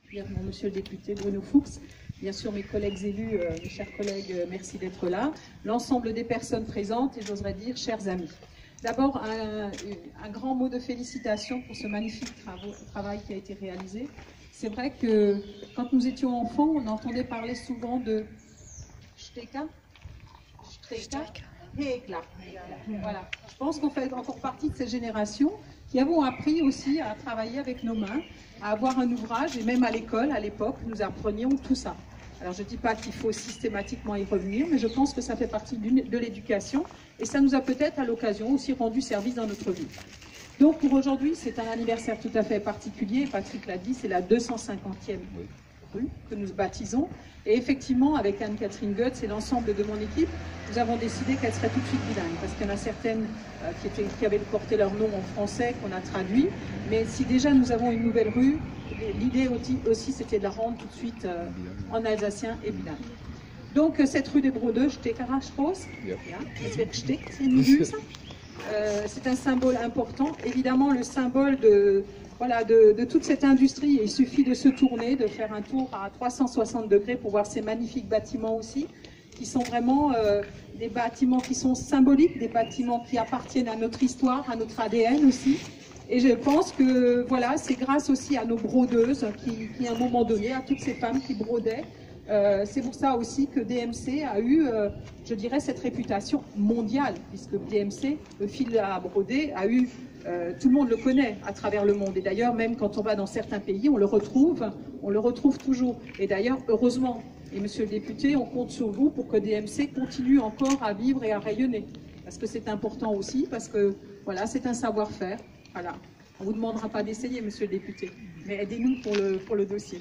particulièrement Monsieur le député Bruno Fuchs, bien sûr mes collègues élus, mes chers collègues, merci d'être là, l'ensemble des personnes présentes et j'oserais dire chers amis. D'abord, un grand mot de félicitations pour ce magnifique travail qui a été réalisé. C'est vrai que quand nous étions enfants, on entendait parler souvent de Steka, Hekla. Voilà. Je pense qu'on fait encore partie de cette génération qui avons appris aussi à travailler avec nos mains, à avoir un ouvrage, et même à l'école, à l'époque, nous apprenions tout ça. Alors je ne dis pas qu'il faut systématiquement y revenir, mais je pense que ça fait partie de l'éducation, et ça nous a peut-être à l'occasion aussi rendu service dans notre vie. Donc pour aujourd'hui, c'est un anniversaire tout à fait particulier, Patrick l'a dit, c'est la 250e rue que nous baptisons, et effectivement avec Anne-Catherine Goetz et l'ensemble de mon équipe, nous avons décidé qu'elle serait tout de suite bilingue, parce qu'il y en a certaines qui avaient porté leur nom en français, qu'on a traduit, mais si déjà nous avons une nouvelle rue, l'idée aussi c'était de la rendre tout de suite en alsacien et bilingue. Donc cette rue des Brodeux, Stekerastrasse, c'est un symbole important, évidemment le symbole de toute cette industrie. Il suffit de se tourner, de faire un tour à 360 degrés pour voir ces magnifiques bâtiments aussi, qui sont vraiment des bâtiments qui sont symboliques, des bâtiments qui appartiennent à notre histoire, à notre ADN aussi. Et je pense que voilà, c'est grâce aussi à nos brodeuses qui à un moment donné, à toutes ces femmes qui brodaient. C'est pour ça aussi que DMC a eu, je dirais, cette réputation mondiale, puisque DMC, le fil à broder, a eu, tout le monde le connaît à travers le monde. Et d'ailleurs, même quand on va dans certains pays, on le retrouve toujours. Et d'ailleurs, heureusement, et monsieur le député, on compte sur vous pour que DMC continue encore à vivre et à rayonner. Parce que c'est important aussi, parce que voilà, c'est un savoir-faire. Voilà. On ne vous demandera pas d'essayer, monsieur le député, mais aidez-nous pour le dossier.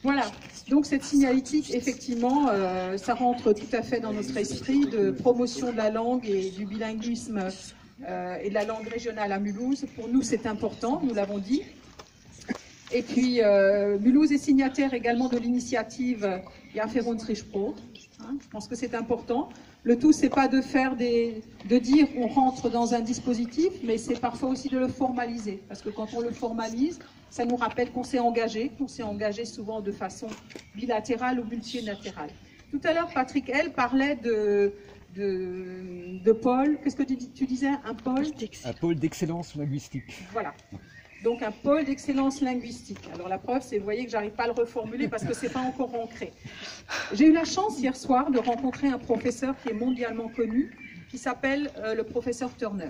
Voilà, donc cette signalétique, effectivement, ça rentre tout à fait dans notre esprit de promotion de la langue et du bilinguisme et de la langue régionale à Mulhouse. Pour nous, c'est important, nous l'avons dit. Et puis, Mulhouse est signataire également de l'initiative Jahrverwunschspruch. Je pense que c'est important. Le tout, c'est pas de faire de dire on rentre dans un dispositif, mais c'est parfois aussi de le formaliser. Parce que quand on le formalise, ça nous rappelle qu'on s'est engagé souvent de façon bilatérale ou multilatérale. Tout à l'heure, Patrick, elle parlait de pôle. Qu'est-ce que tu disais? Un pôle? Un pôle d'excellence linguistique. Voilà. Donc un pôle d'excellence linguistique. Alors la preuve, c'est, vous voyez que j'arrive pas à le reformuler parce que c'est pas encore ancré. J'ai eu la chance hier soir de rencontrer un professeur qui est mondialement connu, qui s'appelle le professeur Turner.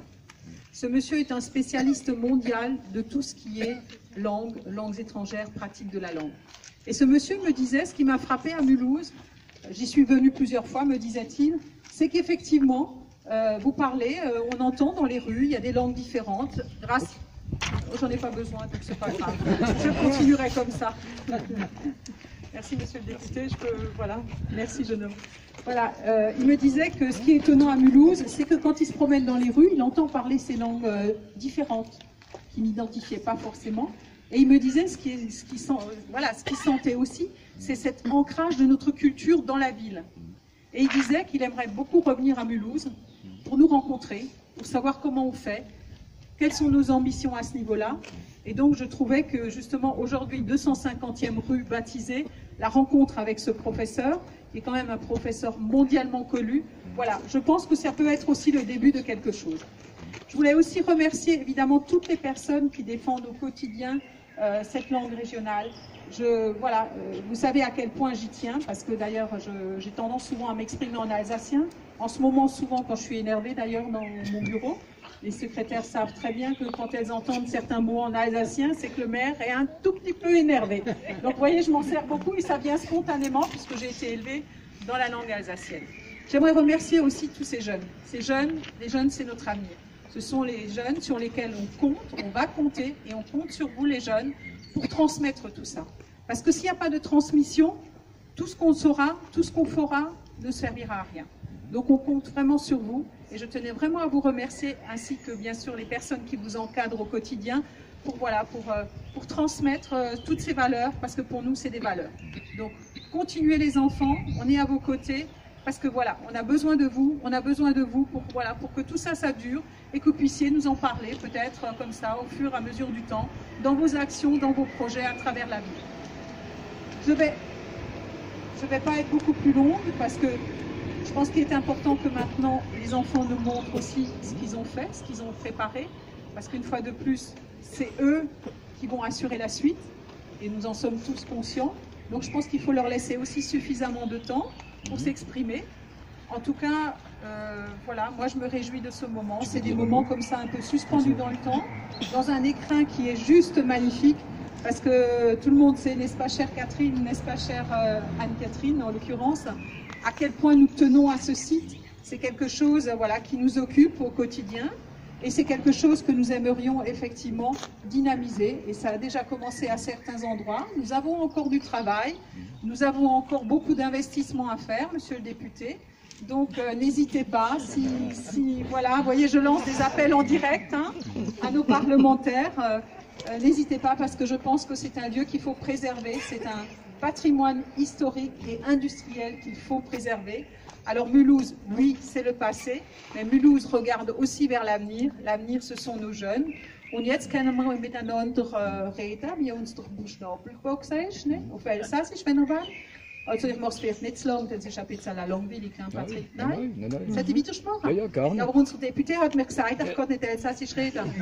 Ce monsieur est un spécialiste mondial de tout ce qui est langues étrangères, pratique de la langue. Et ce monsieur me disait, ce qui m'a frappé à Mulhouse, j'y suis venue plusieurs fois, me disait-il, c'est qu'effectivement, vous parlez, on entend dans les rues, il y a des langues différentes, grâce... J'en ai pas besoin, donc c'est pas grave. Je continuerai comme ça. Merci, monsieur le député. Voilà. Merci, jeune homme. Voilà. Il me disait que ce qui est étonnant à Mulhouse, c'est que quand il se promène dans les rues, il entend parler ces langues différentes, qu'il n'identifiait pas forcément. Et il me disait ce qu'il sentait aussi, c'est cet ancrage de notre culture dans la ville. Et il disait qu'il aimerait beaucoup revenir à Mulhouse pour nous rencontrer, pour savoir comment on fait. Quelles sont nos ambitions à ce niveau-là? Et donc je trouvais que justement aujourd'hui, 250e rue baptisée, la rencontre avec ce professeur, qui est quand même un professeur mondialement connu, voilà, je pense que ça peut être aussi le début de quelque chose. Je voulais aussi remercier évidemment toutes les personnes qui défendent au quotidien cette langue régionale. Vous savez à quel point j'y tiens, parce que d'ailleurs j'ai tendance souvent à m'exprimer en alsacien. En ce moment, souvent quand je suis énervée d'ailleurs dans mon bureau, les secrétaires savent très bien que quand elles entendent certains mots en alsacien, c'est que le maire est un tout petit peu énervé. Donc vous voyez, je m'en sers beaucoup et ça vient spontanément puisque j'ai été élevée dans la langue alsacienne. J'aimerais remercier aussi tous ces jeunes. Les jeunes, c'est notre avenir. Ce sont les jeunes sur lesquels on compte, on va compter et on compte sur vous les jeunes pour transmettre tout ça. Parce que s'il n'y a pas de transmission, tout ce qu'on saura, tout ce qu'on fera ne servira à rien. Donc on compte vraiment sur vous. Et je tenais vraiment à vous remercier, ainsi que bien sûr les personnes qui vous encadrent au quotidien, pour transmettre toutes ces valeurs, parce que pour nous c'est des valeurs. Donc continuez les enfants, on est à vos côtés, parce que voilà, on a besoin de vous, pour que tout ça, ça dure, et que vous puissiez nous en parler peut-être comme ça, au fur et à mesure du temps, dans vos actions, dans vos projets, à travers la vie. Je vais pas être beaucoup plus longue parce que je pense qu'il est important que maintenant les enfants nous montrent aussi ce qu'ils ont fait, ce qu'ils ont préparé, parce qu'une fois de plus, c'est eux qui vont assurer la suite et nous en sommes tous conscients. Donc je pense qu'il faut leur laisser aussi suffisamment de temps pour s'exprimer. En tout cas, voilà, moi je me réjouis de ce moment. C'est des moments comme ça un peu suspendus dans le temps, dans un écrin qui est juste magnifique, parce que tout le monde sait, n'est-ce pas chère Catherine, n'est-ce pas chère Anne-Catherine en l'occurrence, à quel point nous tenons à ce site. C'est quelque chose voilà, qui nous occupe au quotidien. Et c'est quelque chose que nous aimerions effectivement dynamiser. Et ça a déjà commencé à certains endroits. Nous avons encore du travail. Nous avons encore beaucoup d'investissements à faire, monsieur le député. Donc n'hésitez pas. Voilà, vous voyez, je lance des appels en direct hein, à nos parlementaires. N'hésitez pas parce que je pense que c'est un lieu qu'il faut préserver. C'est un patrimoine historique et industriel qu'il faut préserver. Alors Mulhouse, oui, c'est le passé, mais Mulhouse regarde aussi vers l'avenir. L'avenir, ce sont nos jeunes. Und jetzt können wir miteinander reden, wie uns der Buchstabelbox ist, ne? Auf Elsassisch, wenn ihr wollt. Also ich mache es vielleicht nicht zu lang, das ist ein bisschen langweilig, hein, Patrick? Nein? Nein. Seid ihr widersprochen? Ja, gar nicht. Ja, aber unser Deputé hat mir gesagt, ich kann nicht Elsassisch reden.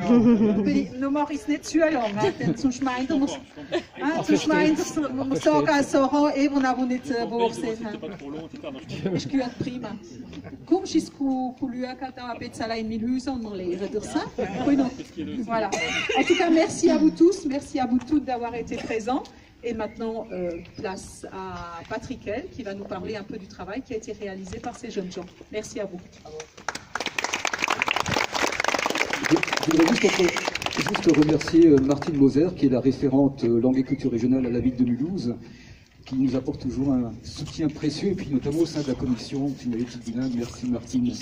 Nun mache ich es nicht zu lang, denn sonst meint er, wir sagen so, even als we niet voor zijn. Is goed prima. Kom eens kijken een beetje in Mulhouse en we leren er ça. Voilà. En tout cas, merci à vous tous, merci à vous toutes d'avoir été présents. Et maintenant, place à Patrick L, qui va nous parler un peu du travail qui a été réalisé par ces jeunes gens. Merci à vous. Je voudrais juste remercier Martine Moser, qui est la référente langue et culture régionale à la ville de Mulhouse, qui nous apporte toujours un soutien précieux, et puis notamment au sein de la commission finalité bilingue. Merci Martine.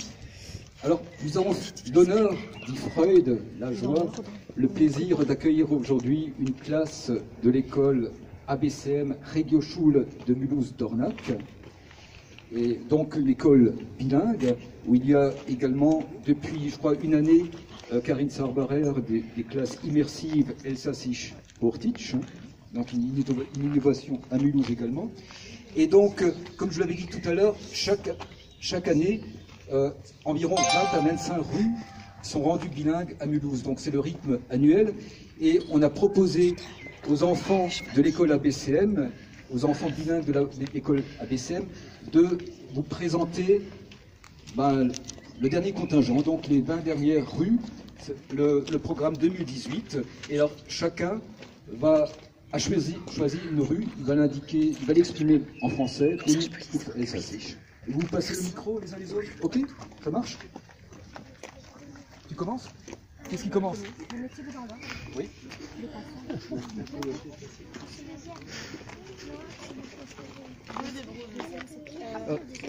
Alors, nous avons l'honneur, dit Freud, la joie, le plaisir d'accueillir aujourd'hui une classe de l'école ABCM Regioschule de Mulhouse-Dornach, et donc une école bilingue où il y a également depuis, je crois, une année, Karine Sarbarer, des classes immersives Elsassisch Portich, donc une innovation à Mulhouse également. Et donc, comme je l'avais dit tout à l'heure, chaque année, environ 20 à 25 rues sont rendues bilingues à Mulhouse. Donc c'est le rythme annuel. Et on a proposé aux enfants de l'école ABCM, aux enfants bilingues de l'école ABCM, de vous présenter le dernier contingent, donc les 20 dernières rues, le programme 2018. Et alors chacun a choisi une rue, il va l'indiquer, il va l'exprimer en français et ça s'affiche. Vous passez le micro les uns les autres. Ok, ça marche? Tu commences? Qu'est-ce qui commence? Oui.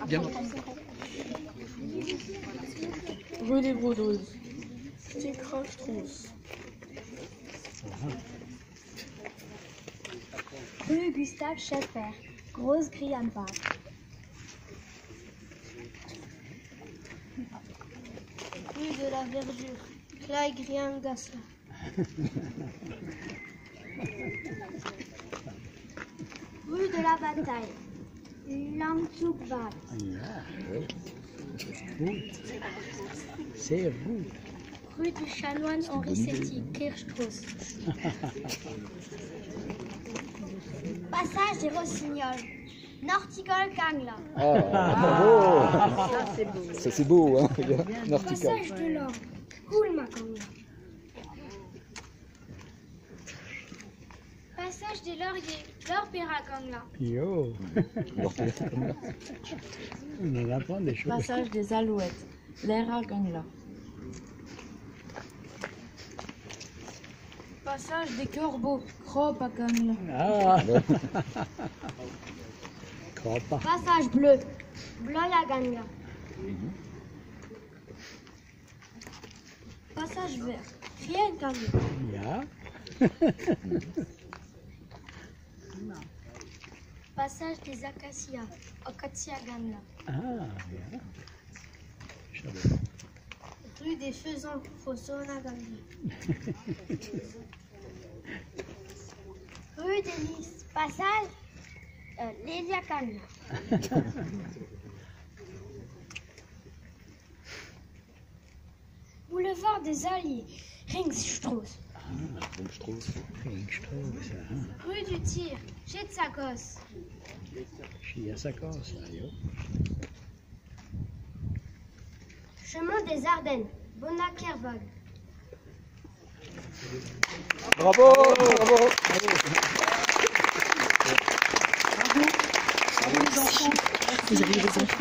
Bien. Rue des Brodeuses. Stickrastrauss. Rue Gustave Scheffer, Grosse Grianbach. Rue de la Verdure, Klein-Griangasse. Rue de la Bataille, Langzugbad. C'est vous. Rue du Chanoine Henri Setti, Kirchstrasse. Passage des Rossignols, Nortigol Gangla. Ça c'est beau. Ça c'est beau, hein. Passage de l'Or, Hulmakangla. Passage des Lauriers, Lorpéragangla. Yo. On en apprend des choses. Passage des Alouettes, Lera Gangla. Passage des Corbeaux, Kropa Gangla. Ah. Crois pas. Passage bleu, Bloya Gangla. Passage vert, Rien Gangla. Ja. Passage des Acacias, Acacia Gangla. Ah, ja. Schade. Rue des Faisans, Fossona Gangla. Rue des Lys, passage Leliakanla. Boulevard des Alliés, Ringstrasse. Ringstrasse, Rue du Tir, Chetsakos. Chiassakos, aïe. Chemin des Ardennes, Bonakervag. Bravo, bravo. Bravo les enfants. Merci.